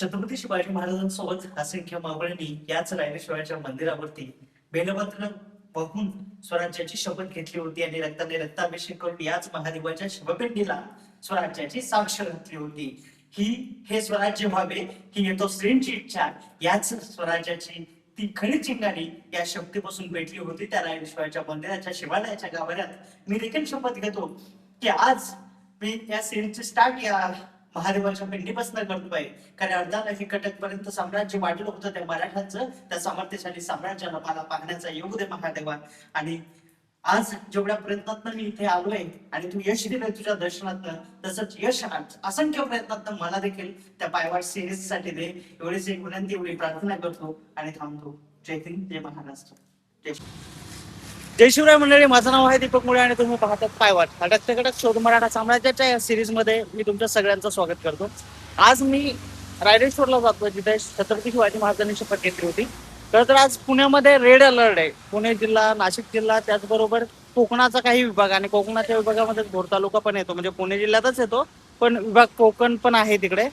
छत्रपती शिवाजी महाराजांसोबत असंख्य मावळ्यांनी याच रायरेश्वराच्या मंदिरावरती बेलपत्र वाहून स्वराज्याची शपथ घेतली होती आणि रक्ताने रक्ताभिषेक करून याच महादेवाच्या शिवपिंडीला स्वराज्याची साक्ष घातली होती. ही हे स्वराज्य व्हावे ही येतो श्रींची इच्छा. याच स्वराज्याची ती खरी चिंगारी या शक्तीपासून भेटली होती त्या रायरेश्वराच्या मंदिराच्या शिवालयाच्या गाभाऱ्यात. मी देखील शपथ घेतो की आज मी या सिरीजचे स्टार्ट या महादेवाच्या पिंडीपासून करतोय. कारण अर्धा हे कटक पर्यंत साम्राज्य वाढलं होतं त्या मराठ्यांचं. त्या सामर्थ्यशाली साम्राज्याला मला पाहण्याचा योग दे महादेवा. आणि आज जेवढ्या प्रयत्नातनं मी इथे आलोय आणि तू यश दिलंय तुझ्या दर्शनातनं, तसंच यश असंख्य प्रयत्नातनं मला देखील त्या पायवाट सिरीज साठी दे. एवढीच एक विनंती, एवढी प्रार्थना करतो आणि थांबतो. जय हिंद, जय महाराष्ट्र, जय जय शिवराय मंडळी. माझं नाव आहे दीपक मुळे आणि तुम्ही पाहतात पायवाट. खडक शोध मराठा साम्राज्याच्या या सिरीज मध्ये मी तुमच्या सगळ्यांचं स्वागत करतो. आज मी रायरेश्वरला जातोय जिथे छत्रपती शिवाजी महाराजांनी शपथ घेतली होती. तर आज पुण्यामध्ये रेड अलर्ट आहे. पुणे जिल्हा, नाशिक जिल्हा, त्याचबरोबर कोकणाचा काही विभाग आणि कोकणाच्या विभागामध्ये भोर तालुका पण येतो. म्हणजे पुणे जिल्ह्यातच येतो पण विभाग कोकण पण आहे तिकडे.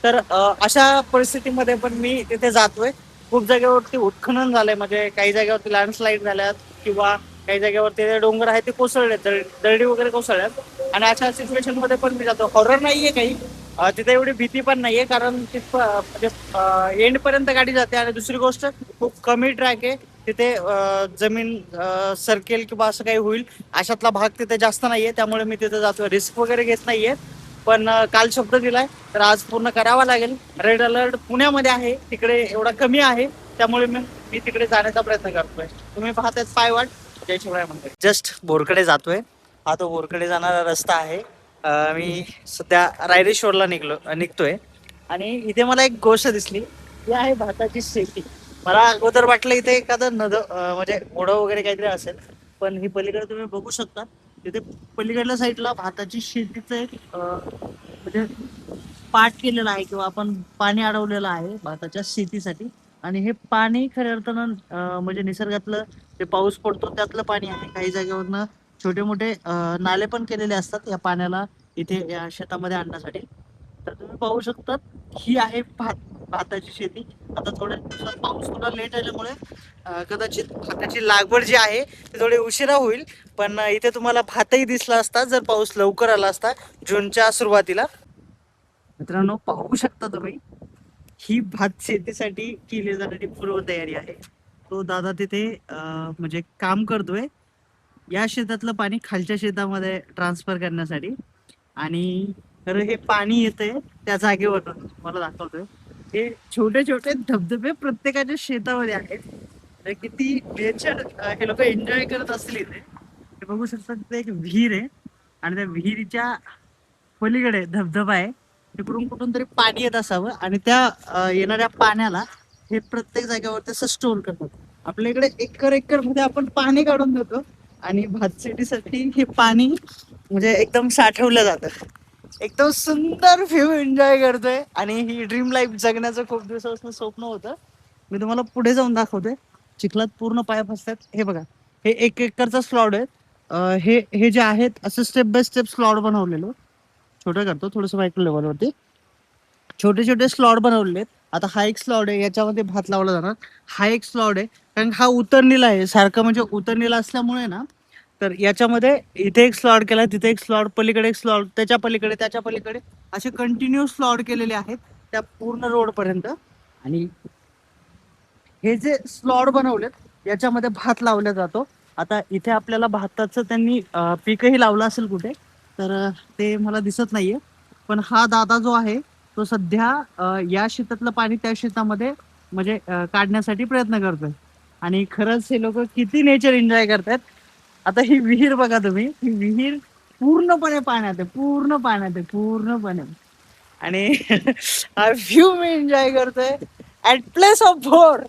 तर अशा परिस्थितीमध्ये पण मी तिथे जातोय. खूप जागेवरती उत्खनन झालंय, म्हणजे काही जागेवरती लँडस्लाईड झाल्यात किंवा काही जागेवरती डोंगर आहे ते कोसळले, दरडी वगैरे कोसळल्यात. आणि अशा सिच्युएशन मध्ये पण मी जातो. हॉरर नाहीये काही, तिथे एवढी भीती पण नाहीये कारण म्हणजे एंड पर्यंत गाडी जाते. आणि दुसरी गोष्ट, खूप कमी ट्रॅक आहे तिथे. जमीन सरकेल किंवा असं काही होईल अशातला भाग तिथे जास्त नाहीये, त्यामुळे मी तिथे जातो. रिस्क वगैरे घेत नाहीये, पण काल शब्द दिलाय तर आज पूर्ण करावा लागेल. रेड अलर्ट पुण्यामध्ये आहे, तिकडे एवढा कमी आहे, त्यामुळे मी तिकडे जाण्याचा प्रयत्न करतोय. तुम्ही पाहताय पायवाट. जय शिवराय म्हणतोय. जस्ट बोरकडे जातोय. हा तो बोरकडे जाणारा रस्ता आहे. मी सध्या रायरेश्वरला निघतोय आणि इथे मला एक गोष्ट दिसली. ही आहे भाताची शेती. मला अगोदर वाटलं इथे एखादं म्हणजे ओढं वगैरे काहीतरी असेल, पण ही पलीकडे तुम्ही बघू शकता. तिथे पलीकडल्या साईडला भाताची शेतीचं एक म्हणजे पाट केलेला आहे किंवा आपण पाणी अडवलेलं आहे भाताच्या शेतीसाठी. आणि हे पाणी खऱ्या अर्थानं म्हणजे निसर्गातलं जे पाऊस पडतो त्यातलं पाणी आहे. काही जागेवरनं छोटे मोठे नाले पण केलेले असतात या पाण्याला इथे या शेतामध्ये आणण्यासाठी. तर तुम्ही पाहू शकता ही आहे भाताची शेती. आता थोड्या दिवसात पाऊस थोडा लेट आल्यामुळे कदाचित भाताची लागवड जी आहे ती थोडी उशिरा होईल. पण इथे तुम्हाला भातही दिसला असता जर पाऊस लवकर आला असता जूनच्या सुरुवातीला. मित्रांनो पाहू शकता तुम्ही, ही भात शेतीसाठी केली जाणारी पूर्व तयारी आहे. तो दादा तिथे म्हणजे काम करतोय या शेतातलं पाणी खालच्या शेतामध्ये ट्रान्सफर करण्यासाठी. आणि खरं हे पाणी येतंय त्या जागेवर मला दाखवतोय. हे छोटे छोटे धबधबे प्रत्येकाच्या शेतामध्ये आहेत. किती नेचर हे लोक एन्जॉय करत असतील इथे. हे बघू शकता तिथे एक विहीर आहे आणि त्या विहिरीच्या पलीकडे धबधबा आहे. तिकडून कुठून तरी पाणी येत असावं आणि त्या येणाऱ्या पाण्याला हे प्रत्येक जागेवर तसं स्टोर करतात. आपल्या इकडे एकर मध्ये आपण पाणी काढून देतो आणि भात शेतीसाठी हे पाणी म्हणजे एकदम साठवलं जातं. एकदम सुंदर व्ह्यू एन्जॉय करतोय आणि ही ड्रीम लाईफ जगण्याचं खूप दिवसापासून स्वप्न होतं. मी तुम्हाला पुढे जाऊन दाखवतोय. चिखलात पूर्ण पाय फसतात. हे बघा, हे 1 एकरचा स्लॉट आहे. हे जे आहेत असं स्टेप बाय स्टेप स्लॉट बनवलेलो. छोटं करतो थोडंसं मायक्रो लेवलवरती. छोटे छोटे स्लॉट बनवलेले आहेत. आता हा एक स्लॉट आहे, याच्यामध्ये भात लावला जाणार. हा एक स्लॉट आहे कारण हा उतरलेला आहे सारखं, म्हणजे उतरलेला असल्यामुळे ना, तर याच्यामध्ये इथे एक स्लॉट केलाय, तिथे एक स्लॉट, पलीकडे एक स्लॉट, त्याच्या पलीकडे असे कंटिन्यू स्लॉट केलेले आहेत त्या पूर्ण रोड पर्यंत. आणि हे जे स्लॉट बनवलेत याच्यामध्ये भात लावला जातो. आता इथे आपल्याला भाताचं त्यांनी पीकही लावलं असेल कुठे, तर ते मला दिसत नाहीये. पण हा दादा जो आहे तो सध्या या शेतातलं पाणी त्या शेतामध्ये म्हणजे काढण्यासाठी प्रयत्न करतोय. आणि खरंच हे लोक किती नेचर एन्जॉय करतात. आता ही विहीर बघा तुम्ही, ही विहीर पूर्णपणे पाण्यात आहे, पूर्णपणे. आणि हा व्ह्यू मी एन्जॉय करतोय ऍट प्लेस ऑफ भोर.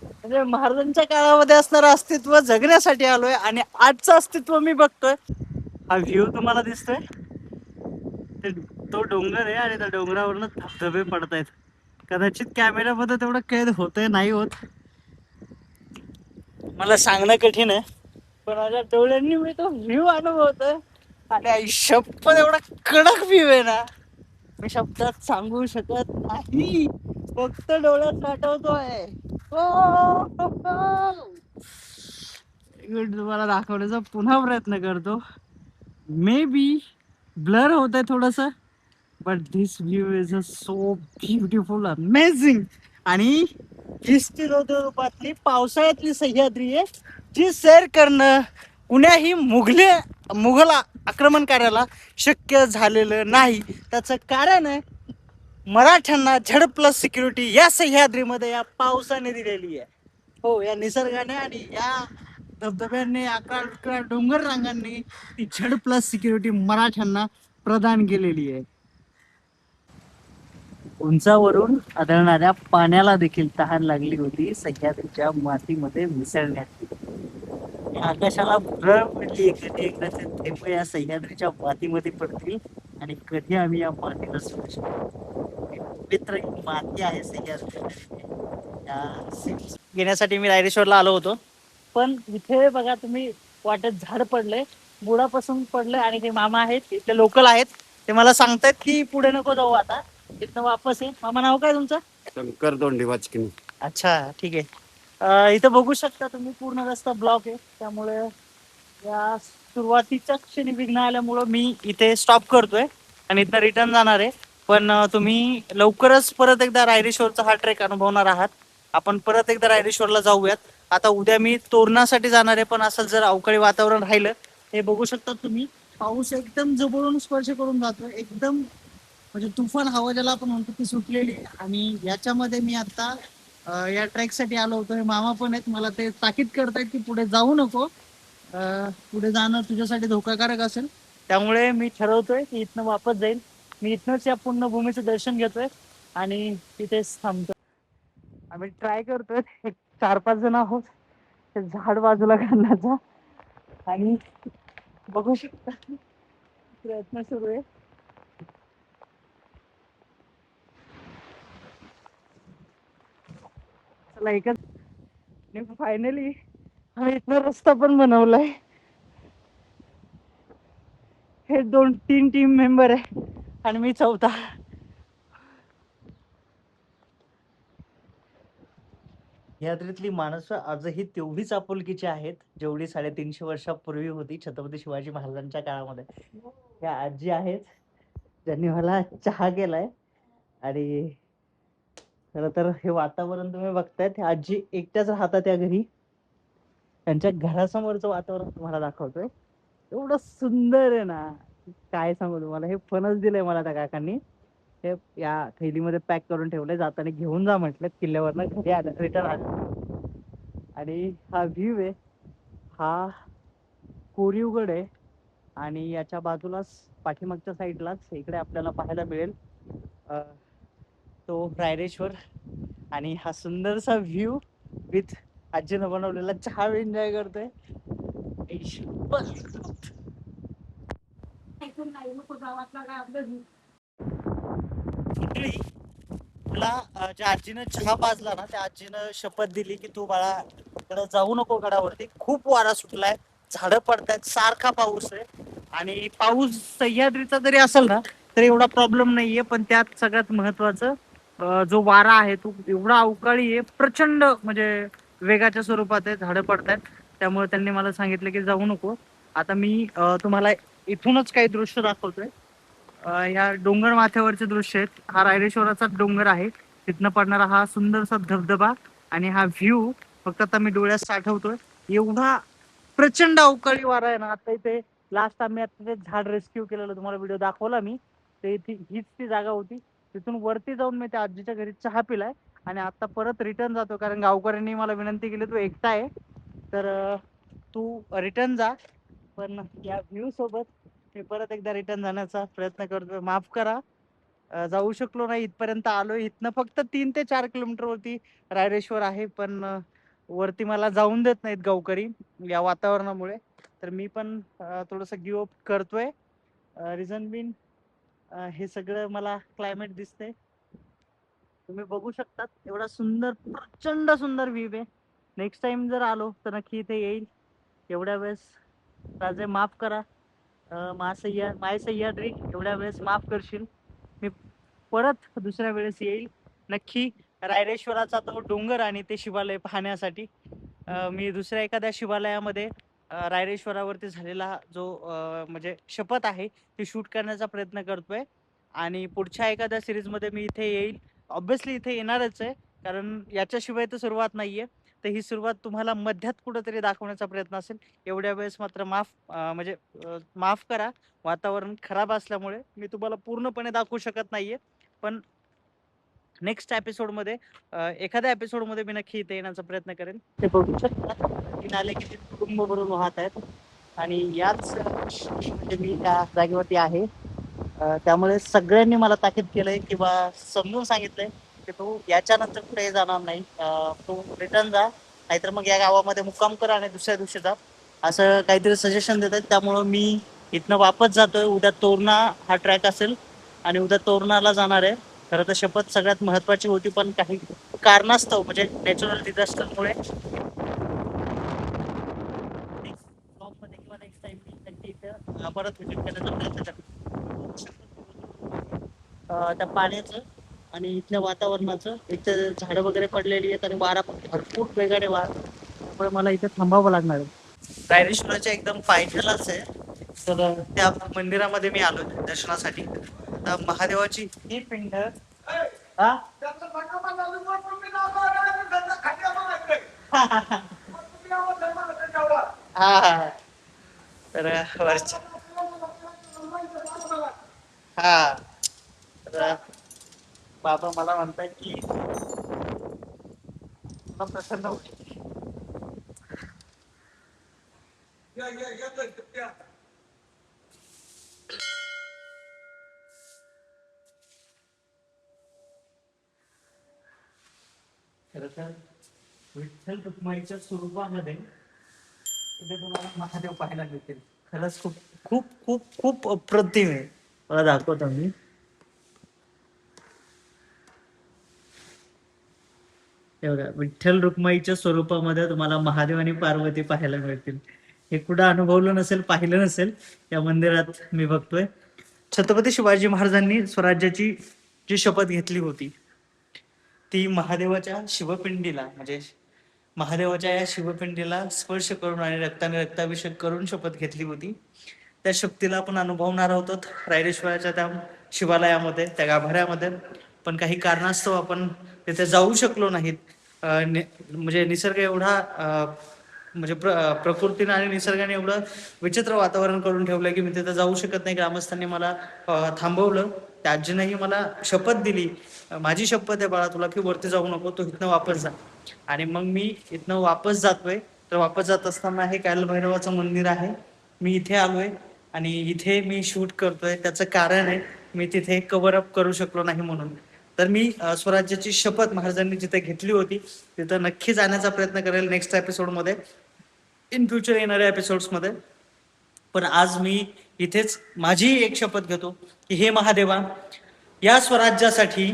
म्हणजे महाराजांच्या काळामध्ये असणारं अस्तित्व जगण्यासाठी आलोय आणि आजचं अस्तित्व मी बघतोय. हा व्ह्यू तुम्हाला दिसतोय, तो डोंगर आहे आणि त्या डोंगरावरनं धबधबे पडत आहेत. कदाचित कॅमेऱ्यामध्ये तेवढं कैद होतंय नाही होत मला सांगणं कठीण आहे, पण माझ्या डोळ्यांनी मी तो व्ह्यू अनुभवतोय. आणि आयुष्यपण एवढा कडक व्ह्यू आहे ना, मी शब्दात सांगू शकत नाही, फक्त डोळ्यात साठवतोय. तुम्हाला दाखवण्याचा पुन्हा प्रयत्न करतो. मे बी ब्लर होत आहे थोडस, but this view is a so beautiful, amazing. आणि हीच ती रूपातली पावसाळ्यातली सह्याद्री आहे, जी सैर करणं कुण्याही मुघल आक्रमणकार्याला शक्य झालेलं नाही. त्याचं कारण आहे मराठ्यांना झड प्लस सिक्युरिटी या सह्याद्रीमध्ये या पावसाने दिलेली आहे. हो, या निसर्गाने आणि या धबधब्यांनी, अकरा डोंगर रांगांनी ती झड प्लस सिक्युरिटी मराठ्यांना प्रदान केलेली आहे. उंचावरून आदळणाऱ्या पाण्याला देखील तहान लागली होती सह्याद्रीच्या मातीमध्ये मिसळण्याची. आकाशाला भुरळ पडली, कधी एकदाचे थेंब या सह्याद्रीच्या मातीमध्ये पडतील आणि कधी आम्ही या मातीला स्पर्श करू. पवित्र ही माती आहे सह्याद्री. घेण्यासाठी मी रायरेश्वरला आलो होतो, पण इथे बघा तुम्ही, वाटत झाड पडलंय, बुडापासून पडलंय. आणि ते मामा आहेत इथे, लोकल आहेत, ते मला सांगतात की पुढे नको जाऊ, आता इथनं वापस आहे. मामा, नाव काय तुमचं? शंकर दोंडी वाचकिनी. अच्छा, ठीक आहे. इथं बघू शकता तुम्ही, पूर्ण रस्ता ब्लॉक आहे. त्यामुळे या सुरुवातीच्या क्षणी विघ्न आल्यामुळं मी इथे स्टॉप करतोय आणि इथं रिटर्न जाणार आहे. पण तुम्ही लवकरच परत एकदा रायरेश्वरचा हा ट्रेक अनुभवणार आहात. आपण परत एकदा रायरेश्वरला जाऊयात. आता उद्या मी तोरणासाठी जाणार आहे, पण असं जर अवकाळी वातावरण राहिलं, हे बघू शकता तुम्ही, पाऊस एकदम जवळून स्पर्श करून जातोय, एकदम म्हणजे तुफान हवा ज्याला आपण म्हणतो ती सुटलेली आहे. आणि याच्यामध्ये मी आता या ट्रेक साठी आलो होतो. हे मामा पण आहेत, मला ते ताकीद करतायत की पुढे जाऊ नको, पुढे जाणं तुझ्यासाठी धोकाकारक असेल. त्यामुळे मी ठरवतोय की इथनं वापस जाईल. मी इथनंच या पुण्यभूमीचं दर्शन घेतोय आणि तिथेच थांबतोय. आम्ही ट्राय करतोय, एक 4-5 जण आहोत, ते झाड बाजूला काढण्याचा. आणि बघू शकता, प्रयत्न सुरू आहे. चला, एकच फायनली आम्ही इथनं रस्ता पण बनवलाय. हे 2-3 टीम मेंबर आहे आणि मी चौथा. यात्रेतली माणसं आजही तेवढीच आपुलकीची आहेत, जेवढी 350 वर्षापूर्वी होती छत्रपती शिवाजी महाराजांच्या काळामध्ये. या आजी आहेत ज्यांनी मला चहा केलाय. आणि खरं तर हे वातावरण तुम्ही बघतायत, आजी एकट्याच राहतात त्या घरी. त्यांच्या घरासमोरचं वातावरण तुम्हाला दाखवतोय, एवढं सुंदर आहे ना, काय सांगू तुम्हाला. हे फणस दिलंय मला त्या काकांनी, हे या थैलीमध्ये पॅक करून ठेवलंय, जाताना घेऊन जा म्हटलं, किल्ल्यावरनं घरी आलं, रिटर्न आलं. आणि हा व्ह्यू आहे, हा कोरीवगड आहे. आणि याच्या बाजूलाच, पाठीमागच्या साईडलाच इकडे आपल्याला पाहायला मिळेल तो रायरेश्वर. आणि हा सुंदरसा व्ह्यू विथ आजीनं बनवलेला चहा एन्जॉय करतोय. तुला ज्या आजीनं चहा पाजला ना, त्या आजीनं शपथ दिली की तू बाळा इकडे जाऊ नको गडावरती, खूप वारा सुटलाय, झाडं पडतायत, सारखा पाऊस आहे. आणि पाऊस सह्याद्रीचा जरी असेल ना तरी एवढा प्रॉब्लेम नाहीये, पण त्यात सगळ्यात महत्वाचं जो वारा आहे तो एवढा अवकाळी आहे, प्रचंड म्हणजे वेगाच्या स्वरूपात आहे, झाडं पडतायत. त्यामुळे त्यांनी मला सांगितलं की जाऊ नको. आता मी तुम्हाला इथूनच काही दृश्य दाखवतोय. ह्या डोंगर माथ्यावरचे दृश्य आहेत. हा रायरेश्वराचा डोंगर आहे, तिथनं पडणारा हा सुंदरसा धबधबा आणि हा व्ह्यू फक्त आता मी डोळ्यात साठवतोय. एवढा प्रचंड अवकाळी वारा आहे ना. आता इथे लास्ट आम्ही आता ते झाड रेस्क्यू केलेलं तुम्हाला व्हिडिओ दाखवला मी, ते हीच ती जागा होती. तिथून वरती जाऊन मी त्या आजीच्या घरी चहा पिलाय आणि आता परत रिटर्न जातो, कारण गावकऱ्यांनी मला विनंती केली, तू एकटा आहे तर तू रिटर्न जा. पण या व्ह्यू सोबत मी परत एकदा रिटर्न जाण्याचा प्रयत्न करतोय. माफ करा, जाऊ शकलो नाही, इथपर्यंत आलोय. इथनं फक्त 3 ते 4 किलोमीटर वरती रायरेश्वर आहे, पण वरती मला जाऊन देत नाहीत गावकरी या वातावरणामुळे. तर मी पण थोडस गिव अप करतोय. रिझन बिन हे सगळं मला क्लायमेट दिसतंय, तुम्ही बघू शकतात, एवढा सुंदर, प्रचंड सुंदर व्ह्यू आहे. नेक्स्ट टाइम जर आलो तर नक्की इथे येईल. एवढ्या वेळेस राजे माफ करा, माय सह्याद्री एवढ्या वेळेस माफ करशील. मी परत दुसऱ्या वेळेस येईल नक्की रायरेश्वराचा तो डोंगर आणि ते शिवालय पाहण्यासाठी. मी दुसऱ्या एखाद्या शिवालयामध्ये रायरेश्वरावरती झालेला जो म्हणजे शपथ आहे ती शूट करण्याचा प्रयत्न करतोय आणि पुढच्या एखाद्या सिरीजमध्ये मी इथे येईल. ऑब्व्हियसली इथे येणारच आहे, कारण याच्याशिवाय तर सुरुवात नाहीये. तर ही सुरुवात तुम्हाला मध्यात कुठंतरी दाखवण्याचा प्रयत्न असेल. एवढ्या वेळेस मात्र माफ करा, वातावरण खराब असल्यामुळे मी तुम्हाला पूर्णपणे दाखवू शकत नाहीये. पण नेक्स्ट एपिसोडमध्ये एखाद्या एपिसोडमध्ये मी नक्की इथे येण्याचा प्रयत्न करेन. ते बघू शकता की नाले किती कुटुंब भरून वाहत आहेत आणि याच म्हणजे मी त्या जागेवरती आहे. त्यामुळे सगळ्यांनी मला ताकीद केलंय किंवा समजून सांगितलंय की तू याच्यानंतर कुठेही जाणार नाही, तू रिटर्न जा, नाहीतर मग या गावामध्ये मुक्काम कर आणि दुसऱ्या दिवशी जा, असं काहीतरी सजेशन देत आहेत. त्यामुळं मी इथनं वापस जातोय. उद्या तोरणा हा ट्रॅक असेल आणि उद्या तोरणाला जाणार आहे. खरं तर शपथ सगळ्यात महत्वाची होती, पण काही कारणास्तव म्हणजे नॅचरल डिझास्टरमुळे किंवा नेक्स्ट टाइम मी नक्की इथं परत व्हिजिट करण्याचा प्रयत्न करतो. त्या पाण्याचं आणि इथल्या वातावरणाचं, इथं झाडं वगैरे पडलेली आहेत आणि वारा पण भरपूर वेगाने वाहत, त्यामुळे मला इथे थांबावं लागणार आहे. रायरेश्वराच्या एकदम पायथ्यालाच आहे. तर त्या मंदिरामध्ये मी आलो दर्शनासाठी. तर महादेवाची ही पिंड हा हा हा तर वरच्या हा तर बाबा मला म्हणतात की मला प्रसन्न होईल. खरं तर विठ्ठल रुक्माईच्या स्वरूपामध्ये तिथे तुम्हाला महादेव पाहायला मिळतील. खरंच खूप खूप खूप खूप अप्रतिम आहे. मला दाखवतो मी. एवढ्या विठ्ठल रुक्माईच्या स्वरूपामध्ये तुम्हाला महादेव आणि पार्वती पाहायला मिळतील. हे कुठं अनुभवलं नसेल, पाहिलं नसेल, या मंदिरात मी बघतोय. छत्रपती शिवाजी महाराजांनी स्वराज्याची जी शपथ घेतली होती ती महादेवाच्या शिवपिंडीला म्हणजे महादेवाच्या या शिवपिंडीला स्पर्श करून आणि रक्ताने रक्ताभिषेक करून शपथ घेतली होती. त्या शक्तीला आपण अनुभवणार आहोत रायरेश्वराच्या त्या शिवालयामध्ये, त्या गाभाऱ्यामध्ये. पण काही कारणास्तव आपण तिथे जाऊ शकलो नाहीत. म्हणजे निसर्ग एवढा म्हणजे प्रकृतीने आणि निसर्गाने एवढं विचित्र वातावरण करून ठेवलं की मी तिथे जाऊ शकत नाही. ग्रामस्थांनी मला थांबवलं. त्या आजीनंही मला शपथ दिली, माझी शपथ आहे बाळा तुला, की वरती जाऊ नको, तू इथनं वापस जा. आणि मग मी इथनं वापस जातोय. तर वापस जात असताना हे कालभैरवाचं मंदिर आहे. मी इथे आलोय आणि इथे मी शूट करतोय. त्याचं कारण आहे मी तिथे कव्हर अप करू शकलो नाही म्हणून. तर मी स्वराज्याची शपथ महाराजांनी जिथे घेतली होती तिथं नक्की जाण्याचा प्रयत्न करेल नेक्स्ट एपिसोडमध्ये, इन फ्युचर येणाऱ्या एपिसोड्समध्ये. पण आज मी इथेच माझी एक शपथ घेतो की हे महादेवा, या स्वराज्यासाठी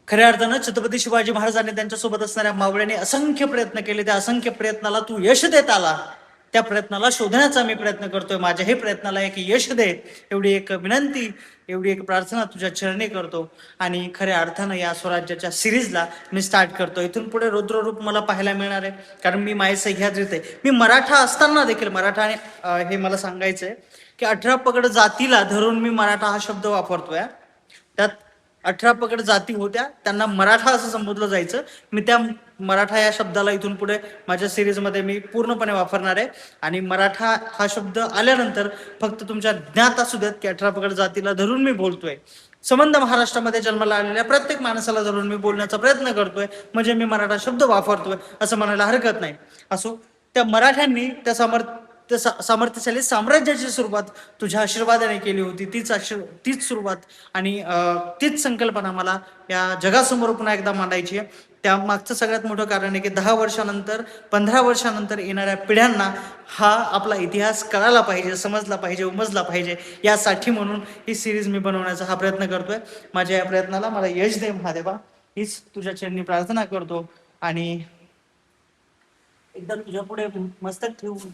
खऱ्या अर्थानं छत्रपती शिवाजी महाराजांनी त्यांच्यासोबत असणाऱ्या मावळ्यांनी असंख्य प्रयत्न केले. त्या असंख्य प्रयत्नाला तू यश देत आला. त्या प्रयत्नाला शोधण्याचा मी प्रयत्न करतोय. माझ्या हे प्रयत्नाला एक यश दे, एवढी एक विनंती, एवढी एक प्रार्थना तुझ्या चरणी करतो. आणि खऱ्या अर्थानं या स्वराज्याच्या सिरीजला मी स्टार्ट करतो. इथून पुढे रुद्ररूप मला पाहायला मिळणार आहे, कारण मी माय सह्याद्रीत आहे. मी मराठा असताना देखील मराठा हे मला सांगायचंय की 18 पगड जातीला धरून मी मराठा हा शब्द वापरतोय. त्यात 18 पगड जाती होत्या, त्यांना मराठा असं संबोधलं जायचं. मी त्या मराठा या शब्दाला इथून पुढे माझ्या सिरीजमध्ये मी पूर्णपणे वापरणार आहे. आणि मराठा हा शब्द आल्यानंतर फक्त तुमच्या ज्ञात असू देत की 18 पगड जातीला धरून मी बोलतोय. संबंध महाराष्ट्रामध्ये जन्माला आलेल्या प्रत्येक माणसाला धरून मी बोलण्याचा प्रयत्न करतोय, म्हणजे मी मराठा शब्द वापरतोय असं म्हणायला हरकत नाही. असो, त्या मराठ्यांनी त्या सामर्थ्यशाली साम्राज्याची सुरुवात तुझ्या आशीर्वादाने केली होती. तीच सुरुवात आणि तीच संकल्पना मला या जगासमोर पुन्हा एकदा मांडायची आहे. त्या मागचं सगळ्यात मोठं कारण आहे की 10 वर्षानंतर 15 वर्षानंतर येणाऱ्या पिढ्यांना हा आपला इतिहास कळायला पाहिजे, समजला पाहिजे, उमजला पाहिजे. यासाठी म्हणून ही सिरीज मी बनवण्याचा हा प्रयत्न करतोय. माझ्या या प्रयत्नाला मला यश दे महादेवा, हीच तुझ्या चरणी प्रार्थना करतो. आणि एकदा तुझ्या पुढे मस्तक ठेवून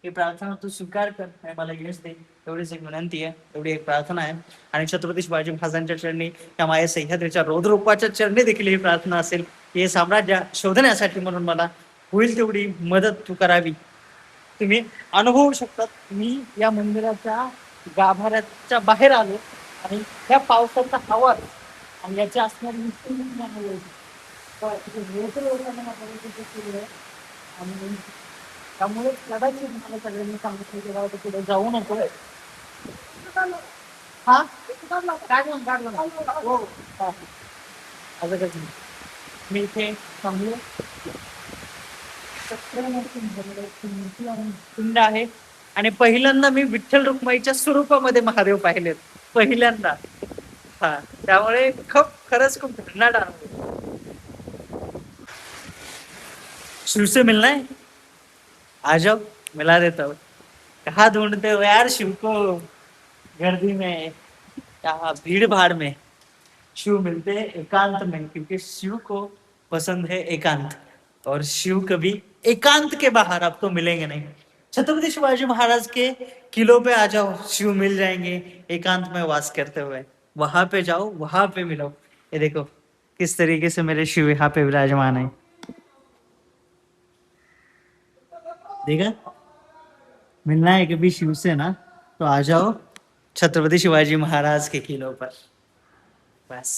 ही प्रार्थना तू स्वीकार कर आणि मला यश दे, एवढीच एक विनंती आहे, एवढी एक प्रार्थना आहे. आणि छत्रपती शिवाजी महाराजांच्या चरणी, त्या माया सह्याद्रीच्या रौद्ररूपाच्या चरणी देखील ही प्रार्थना असेल. हे साम्राज्य शोधण्यासाठी म्हणून मला होईल तेवढी मदत तू करावी. तुम्ही अनुभवू शकतात, मी या मंदिराच्या गाभाऱ्याच्या बाहेर आलो आणि ह्या पावसाचा आवाज आणि याची असणारी आणि त्यामुळे कदाचित मला सगळ्यांनी सांगितलं की बाबा तू पुढे जाऊ नको. हा काढलं हो हा. असं कसं नाही. मी इथे थांबलो. कुंड आहे आणि पहिल्यांदा मी विठ्ठल रुक्माईच्या स्वरूपामध्ये महादेव पाहिलेत, पहिल्यांदा. हा, त्यामुळे खरंच खूप भन्नाट अनुभव. शिव से मिलना है, आ जाओ मिला देता हूँ. कहाँ ढूंढते हो यार शिव को, गर्दी में या भीड़ भाड़ में. शिव मिलते हैं एकांत में, क्योंकि शिव को पसंद है एकांत, और शिव कभी एकांत के बाहर आपको मिलेंगे नहीं. छत्रपति शिवाजी महाराज के किलों पे आ जाओ, शिव मिल जाएंगे एकांत में वास करते हुए. वहां पे जाओ, वहां पे मिलो. ये देखो किस तरीके से मेरे शिव यहाँ पे विराजमान है. देखा, मिलना है कभी शिव से ना, तो आ जाओ छत्रपति शिवाजी महाराज के किलों पर. बस.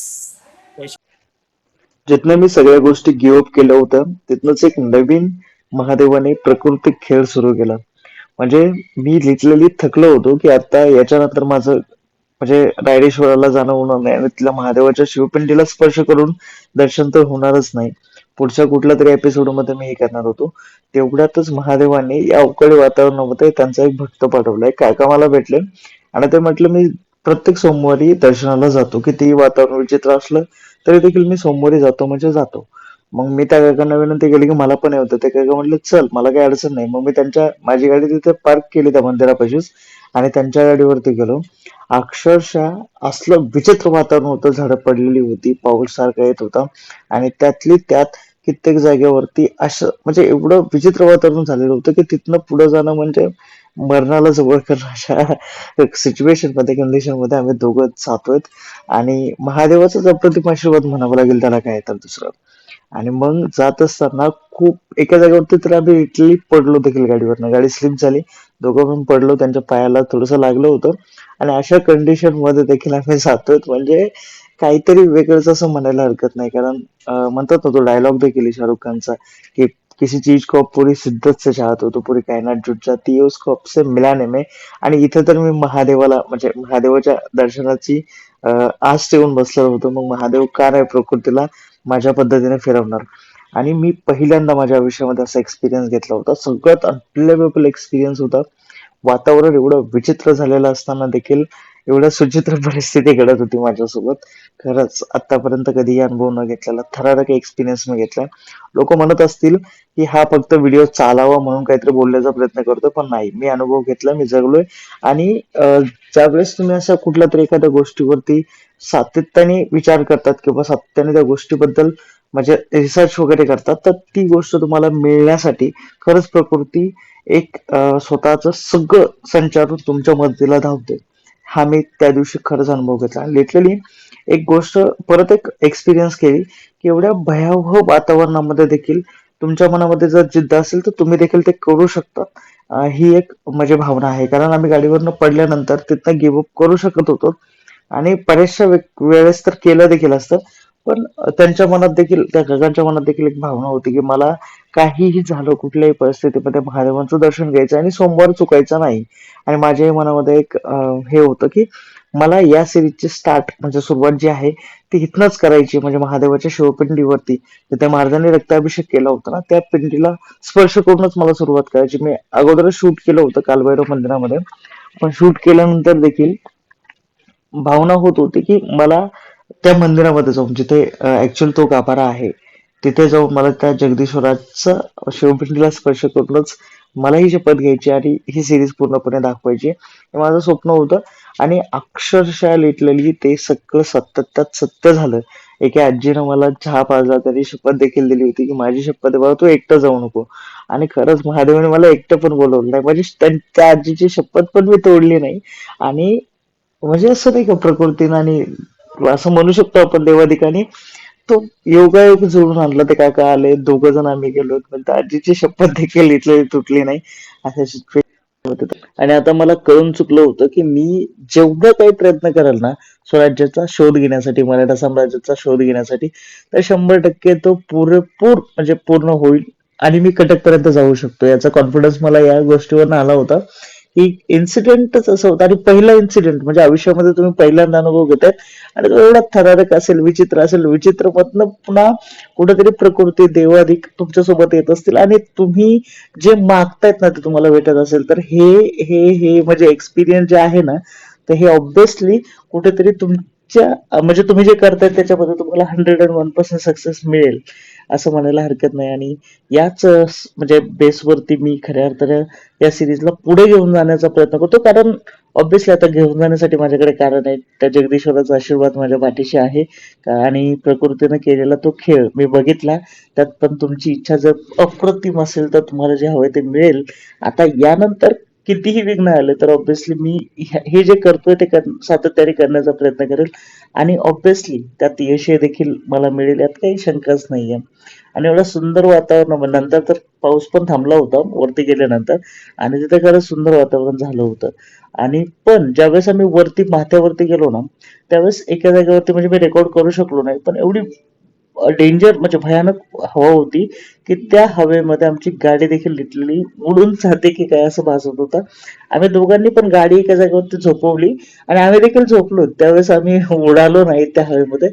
जिथनं मी सगळ्या गोष्टी गिव्ह केलं होतं तिथनच एक नवीन महादेवाने प्राकृतिक खेळ सुरू केला. म्हणजे मी लिटरली थकलो होतो की आता याच्यानंतर माझं म्हणजे रायरेश्वराला जाणं होणार नाही आणि तिला महादेवाच्या शिवपिंडीला स्पर्श करून दर्शन तर होणारच नाही. पुढच्या कुठल्या तरी एपिसोड मध्ये मी हे करणार होतो. तेवढ्यातच महादेवाने या अवकाळी वातावरणामध्ये त्यांचा एक भक्त पाठवलाय. काका मला भेटले आणि ते म्हटलं मी प्रत्येक सोमवारी दर्शनाला जातो, कितीही वातावरण विचित्र असलं तरी देखील मी सोमवारी जातो म्हणजे जातो. मग मी त्या काकांना विनंती केली की मला पण होतं. ते काका म्हटलं चल, मला काही अडचण नाही. मग मी माझी गाडी तिथे पार्क केली त्या मंदिरापाशीच आणि त्यांच्या गाडीवरती गेलो. अक्षरशः असलं विचित्र वातावरण होतं, झाडं पडलेली होती, पाऊस सारखा येत होता आणि त्यातली त्यात कित्येक जागेवरती असं म्हणजे एवढं विचित्र वातावरण झालेलं होतं की तिथनं पुढे जाणं म्हणजे मरणाला जवळ करणं अशा सिच्युएशन मध्ये कंडिशन मध्ये आम्ही दोघं जातोय. आणि महादेवाचाच अप्रतिम आशीर्वाद म्हणावं लागेल त्याला, काय तर दुसरं. आणि मग जात असताना खूप एका जागेवरती तर आम्ही लिटरली पडलो देखील गाडीवरनं. गाडी स्लिप झाली, दोघं पण पडलो, त्यांच्या पायाला थोडस लागलं होतं. आणि अशा कंडिशन मध्ये देखील आम्ही जातोय म्हणजे काहीतरी वेगळंच असं म्हणायला हरकत नाही. कारण म्हणतात ना तो डायलॉग देखील शाहरुख खानचा की किसी चीज को आप पूरी शिद्दत से चाहते हो तो पूरी कायनात जुट जाती है उसको आपसे मिलाने में. आणि इथे तर मी महादेवाला म्हणजे महादेवाच्या दर्शनाची आस ठेवून बसलेलो होतो. मग महादेव का नाही प्रकृतीला माझ्या पद्धतीने फिरवणार. आणि मी पहिल्यांदा माझ्या आयुष्यामध्ये असा एक्सपिरियन्स घेतला होता. सगळ्यात अनबिलिव्हेबल एक्सपिरियन्स होता. वातावरण एवढं विचित्र झालेलं असताना देखील एवढ्या सुचित्र परिस्थिती घडत होती माझ्यासोबत. खरंच आतापर्यंत कधीही अनुभव न घेतलेला थरारक एक्सपिरियन्स मी घेतलाय. लोक म्हणत असतील की हा फक्त व्हिडिओ चालावा म्हणून काहीतरी बोलण्याचा प्रयत्न करतो, पण नाही, मी अनुभव घेतला, मी जगलोय. आणि ज्यावेळेस तुम्ही अशा कुठल्या तरी एखाद्या गोष्टीवरती सातत्याने विचार करतात किंवा सातत्याने त्या गोष्टीबद्दल म्हणजे रिसर्च वगैरे करतात, तर ती गोष्ट तुम्हाला मिळण्यासाठी खरंच प्रकृती एक स्वतःच सगळं संचारून तुमच्या मदतीला धावते. हा मी त्या दिवशी खरंच अनुभव घेतला. लिटरली एक गोष्ट परत एक एक्सपिरियन्स केली की एवढ्या भयावह वातावरणामध्ये देखील तुमच्या मनामध्ये जर जिद्द असेल तर तुम्ही देखील ते करू शकता. ही एक माझी भावना आहे. कारण आम्ही गाडीवरनं पडल्यानंतर तिथनं गिव्हअप करू शकत होतो आणि बऱ्याचशा वेळेस तर केलं देखील असतं. पण त्यांच्या मनात देखील, त्या काकांच्या मनात देखील एक भावना होती की मला काहीही झालं कुठल्याही परिस्थितीमध्ये महादेवांचं दर्शन घ्यायचं आणि सोमवार चुकायचा नाही. आणि माझ्याही मनामध्ये एक हे होतं की मला या सिरीजची स्टार्ट म्हणजे सुरुवात जी आहे ती इथनच करायची. म्हणजे महादेवाच्या शिवपिंडीवरती जिथे महाराजांनी रक्ताभिषेक केला होता ना, त्या पिंडीला स्पर्श करूनच मला सुरुवात करायची. मी अगोदरच शूट केलं होतं कालभैरव मंदिरामध्ये, पण शूट केल्यानंतर देखील भावना होत होती की मला त्या मंदिरामध्ये जाऊन, जिथे ऍक्च्युअल तो गाभारा आहे, तिथे जाऊन मला त्या जगदीश्वराचं शिवपिंडीला स्पर्श करूनच मला ही शपथ घ्यायची आणि ही सिरीज पूर्णपणे दाखवायची हे माझं स्वप्न होतं. आणि अक्षरशः लिटरली ते सगळं सत्यात सत्य झालं. एका आजीनं मला चहा पाजला, त्यांनी शपथ देखील दिली होती की माझी शपथ आहे बाबा तू एकटं जाऊ नको. आणि खरंच महादेवाने मला एकटं पण बोलवलं नाही, म्हणजे त्या आजीची शपथ पण मी तोडली नाही. आणि म्हणजे असं नाही का प्रकृतीनं आणि असं म्हणू शकतो आपण देवाधिकाने तो योगायोग जुळून आणला. ते काका आले, दोघ जण आम्ही गेलो, पण त्या आजीची शपथ देखील इथली तुटली नाही. अशा situation होते. आणि आता मला कळून चुकलं होतं की मी जेवढा काही प्रयत्न करेल ना स्वराज्याचा शोध घेण्यासाठी, मराठा साम्राज्याचा शोध घेण्यासाठी, तर 100% तो पुरेपूर म्हणजे पूर्ण होईल आणि मी कटकपर्यंत जाऊ शकतो याचा कॉन्फिडन्स मला या गोष्टीवर आला होता. की इन्सिडेंटच असं होतं आणि पहिला इन्सिडेंट म्हणजे आयुष्यामध्ये तुम्ही पहिल्यांदा अनुभव घेताय आणि तो एवढा थरारक असेल, विचित्र असेल, विचित्र मधनं पुन्हा कुठेतरी प्रकृती देवाधिक तुमच्या सोबत येत असतील आणि तुम्ही जे मागतायत ना ते तुम्हाला भेटत असेल, तर हे म्हणजे एक्सपिरियन्स जे आहे ना, तर हे ऑब्विसली कुठेतरी तुमच्या म्हणजे तुम्ही जे करताय त्याच्यामध्ये तुम्हाला 101% सक्सेस मिळेल असं म्हणायला हरकत नाही. आणि याच म्हणजे बेसवरती मी खऱ्या अर्थाने या सिरीजला पुढे घेऊन जाण्याचा प्रयत्न करतो, कारण ऑब्विसली आता घेऊन जाण्यासाठी माझ्याकडे कारण आहे. त्या जगदीश्वराचा आशीर्वाद माझ्या पाठीशी आहे. आणि प्रकृतीने केलेला तो खेळ मी बघितला. त्यात पण तुमची इच्छा जर अप्रतिम असेल तर तुम्हाला जे हवंय ते मिळेल. आता यानंतर कितीही विघ्न आले तर ऑब्विसली मी हे जे करतोय ते सातत्याने करण्याचा प्रयत्न करेल आणि ऑब्विसली त्यात यश देखील मला मिळेल यात काही शंकाच नाहीये. आणि एवढं सुंदर वातावरण नंतर तर पाऊस पण थांबला होता वरती गेल्यानंतर आणि तिथे खरंच सुंदर वातावरण झालं होतं. आणि पण ज्यावेळेस आम्ही वरती माथ्यावरती गेलो ना त्यावेळेस एका जागेवरती म्हणजे मी रेकॉर्ड करू शकलो नाही, पण एवढी डेंजर म्हणजे भयानक हवा होती की त्या हवेमध्ये आमची गाडी देखील लिटरली उडून जाते की काय असं भासत होतं. आम्ही दोघांनी पण गाडी एका जागेवरती झोपवली आणि आम्ही देखील झोपलो. त्यावेळेस आम्ही उडालो नाही त्या हवेमध्ये.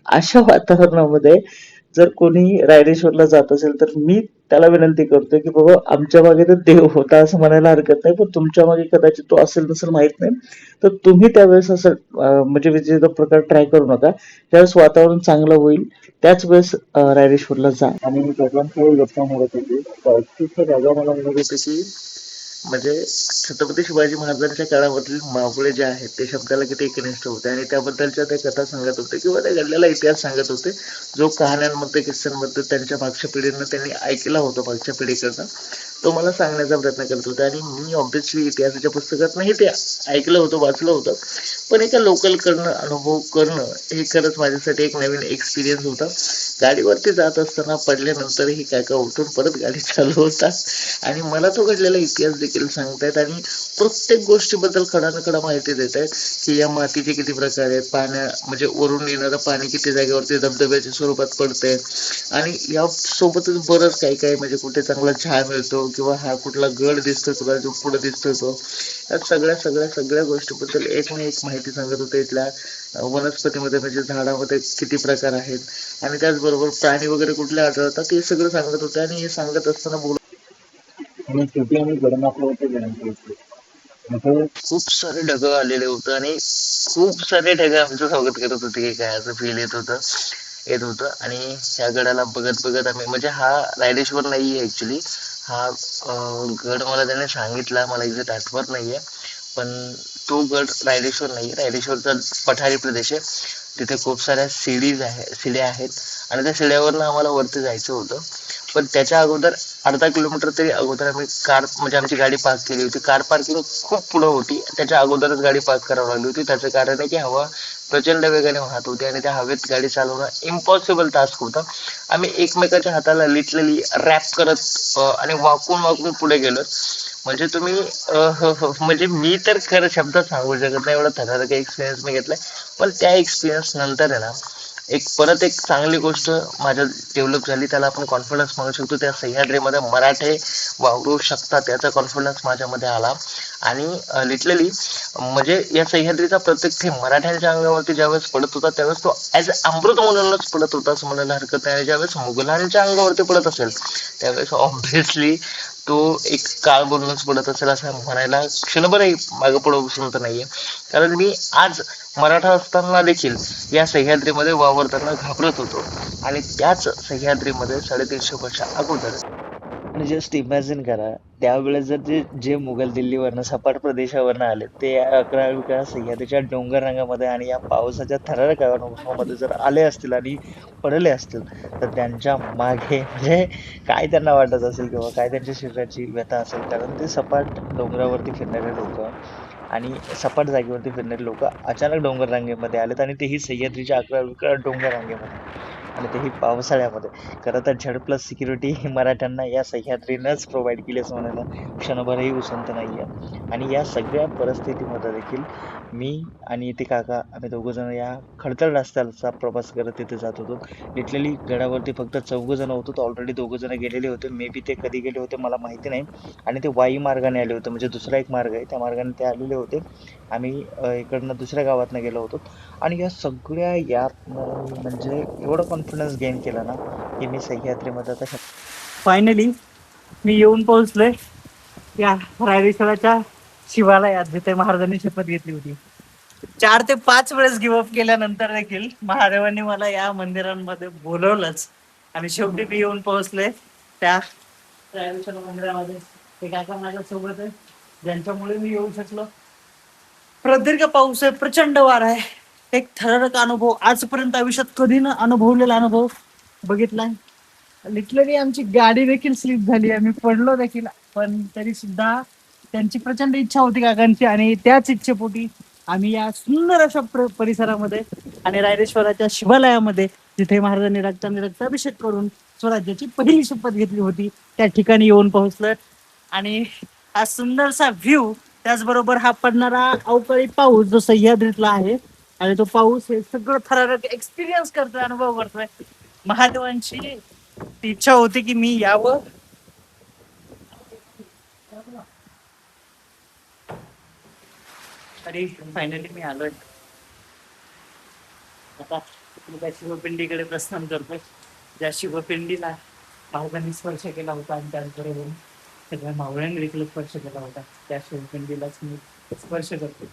अशा वातावरणामध्ये जर कोणी रायरेश्वरला जात असेल तर मी त्याला विनंती करतोय की बाबा आमच्या मागे तर देव होता असं म्हणायला हरकत नाही, पण तुमच्या मागे कदाचित तो असेल नसेल माहित नाही. तर तुम्ही त्यावेळेस असं म्हणजे विजेचा प्रकार ट्राय करू नका. त्यावेळेस वातावरण चांगलं होईल त्याच वेळेस रायरेश्वरला जा. आणि मी दोघांकडे गप्पा मारत होते. अक्षरशः दादा मला म्हणत होते की म्हणजे छत्रपती शिवाजी महाराजांच्या काळामधील मावळे जे आहेत ते शब्दाला किती एकनिष्ठ होते आणि त्याबद्दलच्या त्या कथा सांगत होते किंवा त्या घडलेला इतिहास सांगत होते जो कहाण्यांमध्ये किस्सांमध्ये त्यांच्या मागच्या पिढीनं त्यांनी ऐकला होता मागच्या पिढीकडनं, तो मला सांगण्याचा प्रयत्न करत होता. आणि मी ऑब्विसली इतिहासाच्या पुस्तकातनंही ते ऐकलं होतं, वाचलं होतं, पण एका लोकल करणं, अनुभव करणं हे खरंच माझ्यासाठी एक नवीन एक्सपिरियन्स होता. गाडीवरती जात असताना पडल्यानंतरही काका उठून परत गाडी चालवतात आणि मला तो घडलेला इतिहास देखील सांगतायत आणि प्रत्येक गोष्टीबद्दल खडा माहिती देत आहेत की या मातीचे किती प्रकार आहेत, पाण्या म्हणजे वरून येणारं पाणी किती जागेवरती धबधब्याच्या स्वरूपात पडतंय आणि या सोबतच बरंच काही काही म्हणजे कुठे चांगला चहा मिळतो किंवा हा कुठला गड दिसतोय तुला जो पुढे दिसतोय तो, या सगळ्या गोष्टीबद्दल एक ना एक माहिती सांगत होते. इथल्या वनस्पतीमध्ये म्हणजे झाडामध्ये किती प्रकार आहेत आणि त्याचबरोबर प्राणी वगैरे कुठले आढळतात हे सगळं सांगत होते. आणि हे सांगत असताना आणि शेवटी आम्ही गडमाथ्यावरती गेल्यानंतर खूप सारे ढग आलेले होते आणि खूप सारे ढग आमचं स्वागत करत होते की काय असं फील येत होतं. आणि ह्या गडाला बघत बघत आम्ही म्हणजे हा रायरेश्वर नाहीये ऍक्च्युली, हा गड मला त्याने सांगितला, मला एक्झॅक्ट आठवत नाहीये, पण तो गड रायरेश्वर नाहीये. रायरेश्वरचा पठारी प्रदेश आहे, तिथे खूप साऱ्या शिड्या आहेत आणि त्या शिड्यावरनं आम्हाला वरती जायचं होतं. पण त्याच्या अगोदर अर्धा किलोमीटर तरी अगोदर आम्ही कार म्हणजे आमची गाडी पार्क केली होती. कार पार्किंग खूप पुढं होती, त्याच्या अगोदरच गाडी पार्क करावी लागली होती. त्याचं कारण आहे की हवा प्रचंड वेगाने वाहत होती आणि त्या हवेत गाडी चालवणं इम्पॉसिबल टास्क होता. आम्ही एकमेकाच्या हाताला लिटरली रॅप करत आणि वाकून पुढे गेलो. म्हणजे तुम्ही म्हणजे मी तर खरं शब्दात सांगू शकत नाही एवढा थरारक एक्सपिरियन्स मी घेतलाय. पण त्या एक्सपिरियन्स नंतर आहे ना परत एक चांगली गोष्ट माझ्या डेव्हलप झाली, त्याला आपण कॉन्फिडन्स म्हणू शकतो. त्या सह्याद्रीमध्ये मराठे वावरू शकतात याचा कॉन्फिडन्स माझ्यामध्ये आला. आणि लिटरली म्हणजे या सह्याद्रीचा प्रत्येक थेंब मराठ्यांच्या अंगावरती ज्यावेळेस पडत होता त्यावेळेस तो ऍज अमृत म्हणूनच पडत होता असं म्हणायला हरकत नाही. आणि ज्यावेळेस मुघलांच्या अंगावरती पडत असेल त्यावेळेस ऑब्व्हियसली तो एक काळ बोलूनच पडत असेल असं म्हणायला क्षणभरही मागं पुढं बसून तर नाहीये. कारण मी आज मराठा असताना देखील या सह्याद्रीमध्ये वावरताना घाबरत होतो आणि त्याच सह्याद्रीमध्ये 350 वर्षा अगोदर आणि जस्ट इमॅजिन करा त्यावेळेस जर जे मुघल दिल्लीवरनं सपाट प्रदेशावरनं आले ते या 11व्या सह्याद्रीच्या डोंगर रांगामध्ये आणि या पावसाच्या थरारक अनुभवामध्ये जर आले असतील आणि पडले असतील तर त्यांच्या मागे म्हणजे काय त्यांना वाटत असेल किंवा काय त्यांच्या शरीराची व्यथा असेल, कारण ते सपाट डोंगरावरती फिरणारे लोक आणि सपाट जागेवरती फिरणारे लोक अचानक डोंगर रांगेमध्ये आलेत आणि तेही सह्याद्रीच्या 11व्या डोंगर रांगेमध्ये आणि तेही पावसाळ्यामध्ये. खरं तर झेड प्लस सिक्युरिटी ही मराठ्यांना या सह्याद्रीनंच प्रोव्हाइड केली असं म्हणायला क्षणभरही उसंत नाहीये. आणि या सगळ्या परिस्थितीमध्ये देखील मी आणि ते काका आम्ही दोघं जण या खडतर रस्त्याचा प्रवास करत तिथे जात होतो. लिटरली गडावरती फक्त चौघ जण होतो. ऑलरेडी दोघं जण गेलेले होते. मे बी ते कधी गेले होते मला माहिती नाही. आणि ते वाई मार्गाने आले होते, म्हणजे दुसरा एक मार्ग आहे त्या मार्गाने ते आलेले होते. आम्ही इकडनं दुसऱ्या गावातनं गेलो होतो. आणि या सगळ्या यातनं म्हणजे एवढं कॉन्फिडन्स गेन केला ना की मी सह्याद्रीमध्ये आता फायनली मी येऊन पोहोचलोय या रायरेश्वराच्या शिवालयात जिथे महाराजांनी शपथ घेतली होती. 4 ते 5 वेळेस गिव्हअप केल्यानंतर देखील महादेवांनी मला या मंदिरांमध्ये बोलवलंच आणि शेवटी मी येऊन पोहोचले त्या रायरेश्वर मंदिरामध्ये. ते काका माझ्या सोबत आहे ज्यांच्यामुळे मी येऊ शकलो. प्रदीर्घ पाऊस आहे, प्रचंड वारा आहे, एक थरारक अनुभव, आजपर्यंत आयुष्यात कधी न अनुभवलेला अनुभव बघितलाय. लिटरली आमची गाडी देखील स्लिप झाली, आम्ही पडलो देखील, पण तरी सुद्धा त्यांची प्रचंड इच्छा होती काकांची आणि त्याच इच्छेपोटी आम्ही या सुंदर अशा परिसरामध्ये आणि रायरेश्वराच्या शिवालयामध्ये जिथे महाराजांनी रक्ताने रक्ताभिषेक करून स्वराज्याची पहिली शपथ घेतली होती त्या ठिकाणी येऊन पोहोचलोय. आणि हा सुंदरसा व्ह्यू, त्याचबरोबर हा पडणारा अवकाळी पाऊस जो सह्याद्रीतला आहे आणि तो पाऊस हे सगळं थरारक एक्सपिरियन्स करतोय, अनुभव करतोय. महादेवांची ती इच्छा होती की मी यावं आणि फायनली मी आलोय. आता मी त्या शिवपिंडीकडे प्रस्थान करतोय, ज्या शिवपिंडीला महाराजांनी स्पर्श केला होता आणि त्याचबरोबर सगळ्या मावळ्यांनी देखील स्पर्श केला होता. त्या शिवपिंडीलाच मी स्पर्श करतो,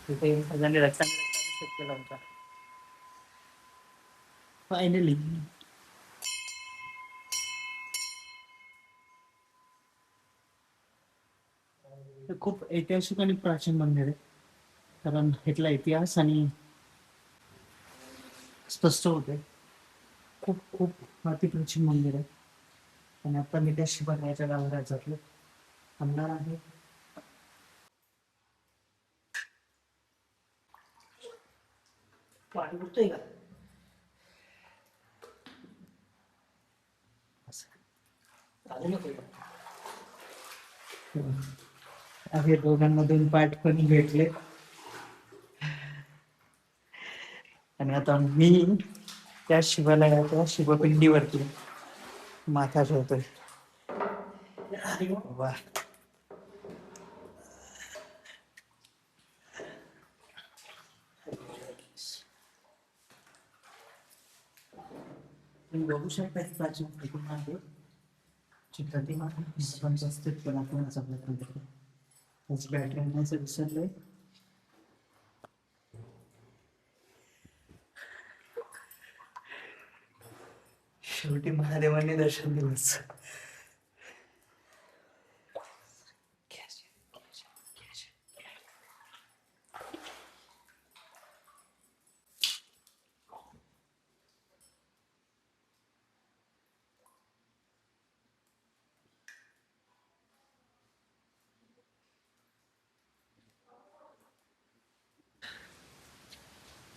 तिथे महाराजांनी रक्ताने रक्ताभिषेक केला होता. फायनली खूप ऐतिहासिक आणि प्राचीन मंदिर आहे, कारण इथला इतिहास आणि स्पष्ट होते. खूप खूप अतिप्राचीन मंदिर आहे. आणि आता मी त्या शिवालयाच्या गावाला जातलो थांबणार आहे. पाणी उडतोय का? आहे दोघांमधून पाठ पण भेटले आणि आता मी त्या शिवालयाच्या शिवपिंडीवरती माथा ठेवतोय. वा, तुम्ही बघू शकता की प्राचीन प्रतिमा आहे. जी प्रतिमा सर्वांचं अस्तित्व दाखवण्याचा प्रयत्न करते. त्याची बॅटरी आणण्याचं विसरलोय. शेवटी महादेवांनी दर्शन दिलंच.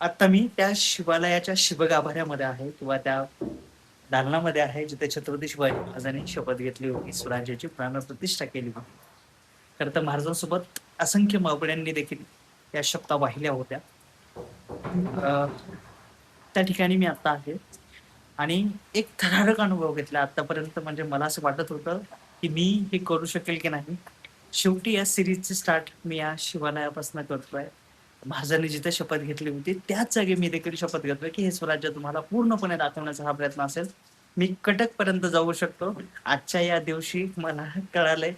आता मी त्या शिवालयाच्या शिवगाभाऱ्यामध्ये आहे किंवा त्या दालनामध्ये आहे जिथे छत्रपती शिवाजी महाराजांनी शपथ घेतली होती, स्वराज्याची प्राणप्रतिष्ठा केली होती. खरं तर महाराजांसोबत असंख्य मावळ्यांनी देखील या शपथा वाहिल्या होत्या. त्या ठिकाणी मी आता आहे आणि एक थरारक अनुभव घेतला आतापर्यंत. म्हणजे मला असं वाटत होतं की मी हे करू शकेल की नाही. शेवटी या सिरीजची स्टार्ट मी या शिवालयापासून करतोय. महाराजांनी जिथे शपथ घेतली होती त्याच जागी मी देखील शपथ घेतोय की हे स्वराज्य तुम्हाला पूर्णपणे दाखवण्याचा हा प्रयत्न असेल. मी कटक पर्यंत जाऊ शकतो. आजच्या या दिवशी मला कळालंय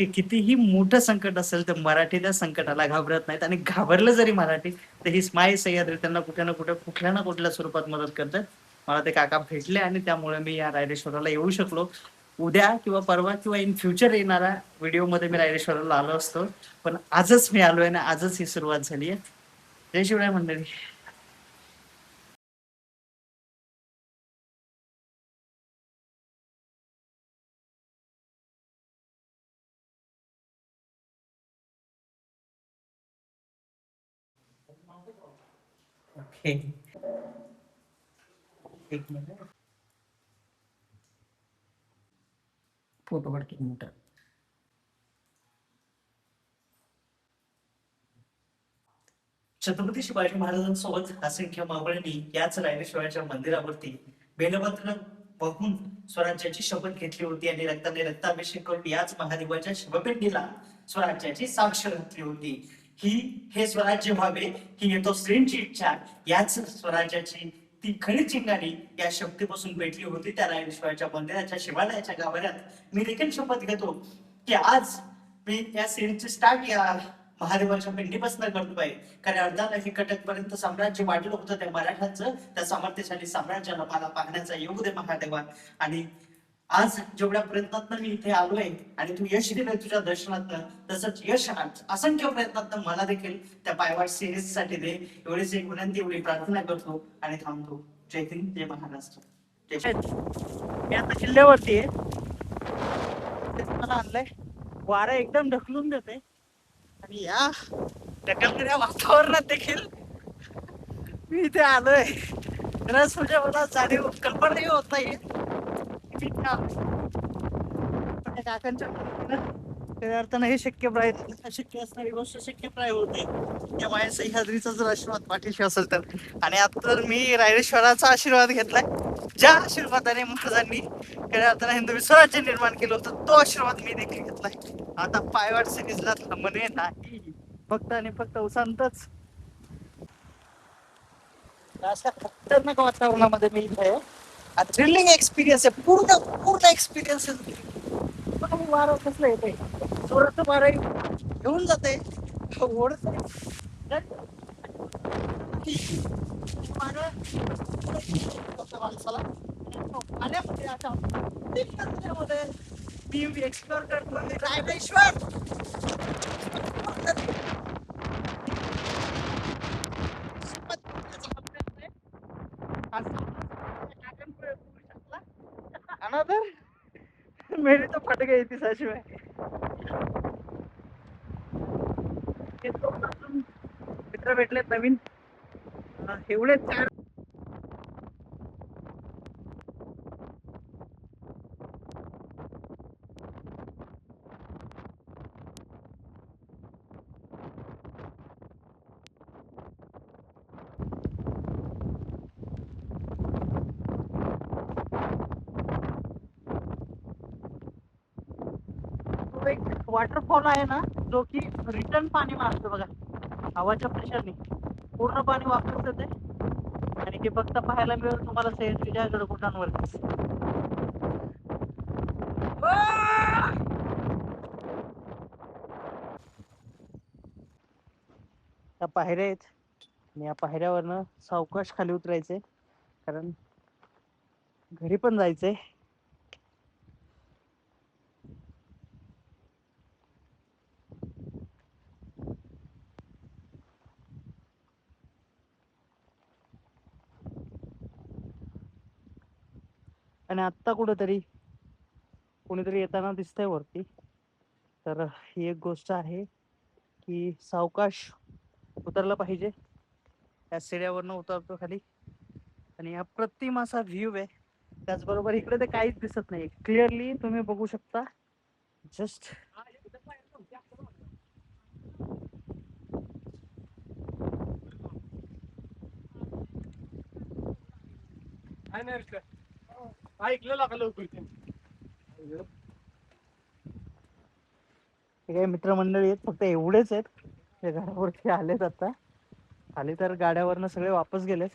की कितीही मोठं संकट असेल तर मराठी त्या संकटाला घाबरत नाहीत आणि घाबरलं जरी मराठी तर ही स्माईल सह्याद्री त्यांना कुठे ना कुठे कुठल्या ना कुठल्या स्वरूपात मदत करतात. मला ते काका भेटले आणि त्यामुळे मी या रायरेश्वराला येऊ शकलो. उद्या किंवा परवा किंवा इन फ्युचर येणाऱ्या व्हिडिओमध्ये मी रायरेश्वराला आलो असतो, पण आजच मी आलोय ना, आजच ही सुरुवात झाली आहे. जय शिवराय मंडळी. ओके, एक मिनिट फोटो काढ, एक मिनिट. छत्रपती शिवाजी महाराजांसोबत असंख्य मावळ्यांनी याच रायरेश्वराच्या मंदिरावरती बेलपत्र वाहून स्वराज्याची शपथ घेतली होती आणि रक्ताने रक्ताभिषेक करून याच महादेवाच्या शिवपिंडीला स्वराज्याची साक्ष घातली होती. हे स्वराज्य व्हावे ही येतो श्रींची इच्छा. याच स्वराज्याची ती खरी चिंगारी या शक्तीपासून भेटली होती त्या रायरेश्वराच्या मंदिराच्या शिवालयाच्या गाभाऱ्यात. मी देखील शपथ घेतो की आज मी या श्रींची स्टार्ट या महादेवाच्या पिंडीपासून करतोय. कारण अर्धाला हे कटकपर्यंत साम्राज्य वाढलं होतं त्या मराठ्यांचं. त्या सामर्थ्यशाली साम्राज्याला मला पाहण्याचा योग दे महादेवा. आणि आज जेवढ्या प्रयत्नात मी इथे आलोय आणि तू यश दिलंय तुझ्या दर्शनात, तसंच यश असंख्य प्रयत्नात मला देखील त्या पायवाट सिरीज साठी दे. एवढीच एक विनंती, एवढी प्रार्थना करतो आणि थांबतो. जय हिंद, जय महाराष्ट्र, जय शिवराय. मी आता किल्ल्यावरती आहे. मला आणलंय, वारा एकदम ढकलून देते आणि या ढकलणाऱ्या वातावरणात देखील मी इथे आलोय. खरंच म्हणजे मला जाणीव कल्पनाही होत नाही मी इथे आलोय. पण या काकांच्या खऱ्या अर्थानं हे अशक्य असणारी गोष्ट शक्यप्राय होते. त्या माया सह्याद्रीचा जर आशीर्वाद पाठीशी असेल तर. आणि आता तर मी रायरेश्वराचा आशीर्वाद घेतलाय, ज्या आशीर्वादाने महाराजांनी खऱ्या अर्थानं हिंदवी स्वराज्य निर्माण केलं होतं, तो आशीर्वाद मी देखील घेतलाय. आता पायवाट सिरीजला थांबणे नाही, फक्त आणि फक्त उसांतच. अशा खतरनाक वातावरणामध्ये मी इथे आहे. थ्रिलिंग एक्सपिरियन्स आहे, पूर्ण पूर्ण एक्सपिरियन्स आहे. वारं कसलं येते, जोराचं वारं घेऊन जाते, ओढत माणसाला पाण्यामध्ये अशा मी एक्सप्लोर करतो रायरेश्वर. मेरी तो फट गई थी सच में. मित्र भेटलेत नवीन, एवढे चार एक वॉटरफॉल आहे ना, जो की रिटर्न पाणी मारतो बघा, हवाच्या प्रेशरने पूर्ण पाणी वापरत येते. आणि हे फक्त पाहायला मिळेल तुम्हाला सह्याद्रीच्या गडकोटांवरती. त्या पायऱ्या आहेत आणि या पायऱ्यावरनं सावकाश खाली उतरायचंय, कारण घरी पण जायचंय. आणि आत्ता कुठेतरी कोणीतरी येताना दिसतंय वरती. तर ही एक गोष्ट आहे की सावकाश उतरलं पाहिजे. त्या शिड्यावरनं उतरतो खाली आणि अप्रतिम असा व्ह्यू आहे. त्याचबरोबर इकडे ते काहीच दिसत नाही, क्लिअरली तुम्ही बघू शकता. जस्ट ऐकलं का लवकर हे काही मित्रमंडळी आहेत, फक्त एवढेच आहेत. ते घरावरती आलेत आता. खाली तर गाड्यावरनं सगळे वापस गेलेत.